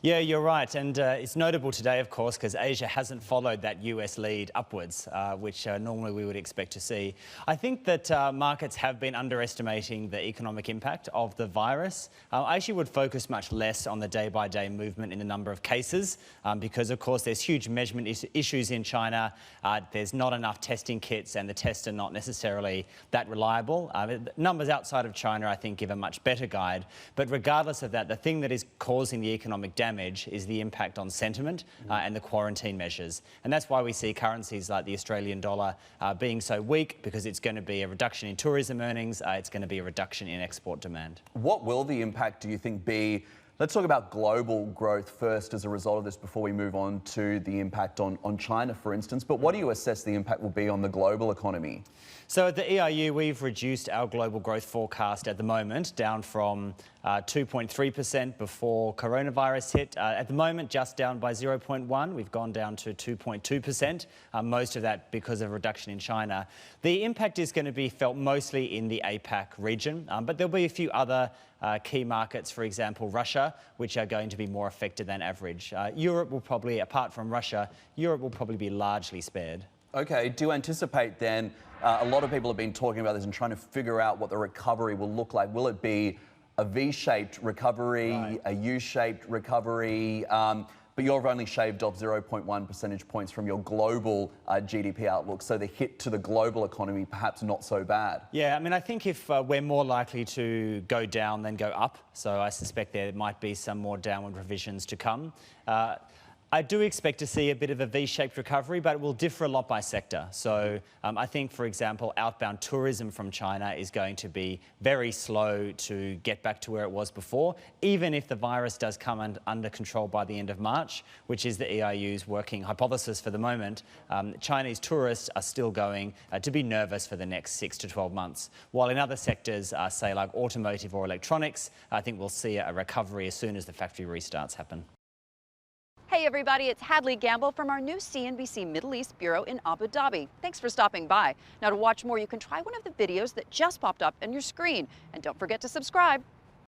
Yeah, you're right. And it's notable today, of course, because Asia hasn't followed that US lead upwards, which normally we would expect to see. I think that markets have been underestimating the economic impact of the virus. I actually would focus much less on the day-by-day movement in the number of cases because, of course, there's huge measurement issues in China. There's not enough testing kits and the tests are not necessarily that reliable. Numbers outside of China, I think, give a much better guide. But regardless of that, the thing that is causing the economic damage is the impact on sentiment and the quarantine measures. And that's why we see currencies like the Australian dollar being so weak, because it's going to be a reduction in tourism earnings, it's going to be a reduction in export demand. What will the impact, do you think, be? Let's talk about global growth first as a result of this before we move on to the impact on China, for instance. But what do you assess the impact will be on the global economy? So at the EIU, we've reduced our global growth forecast at the moment down from 2.3% before coronavirus hit. At the moment, just down by 0.1. We've gone down to 2.2%, most of that because of a reduction in China. The impact is going to be felt mostly in the APAC region, but there'll be a few other key markets, for example, Russia, which are going to be more affected than average. Europe will probably, apart from Russia, Europe will probably be largely spared. Okay, do you anticipate then, a lot of people have been talking about this and trying to figure out what the recovery will look like. Will it be a V-shaped recovery, Right, a U-shaped recovery? But you've only shaved off 0.1 percentage points from your global GDP outlook, so the hit to the global economy perhaps not so bad. Yeah, I mean, I think if we're more likely to go down than go up, so I suspect there might be some more downward revisions to come. I do expect to see a bit of a V-shaped recovery, but it will differ a lot by sector. So I think, for example, outbound tourism from China is going to be very slow to get back to where it was before, even if the virus does come under control by the end of March, which is the EIU's working hypothesis for the moment. Chinese tourists are still going to be nervous for the next 6 to 12 months, while in other sectors, say like automotive or electronics, I think we'll see a recovery as soon as the factory restarts happen. Hey everybody, it's Hadley Gamble from our new CNBC Middle East Bureau in Abu Dhabi. Thanks for stopping by. Now to watch more, you can try one of the videos that just popped up on your screen. And don't forget to subscribe.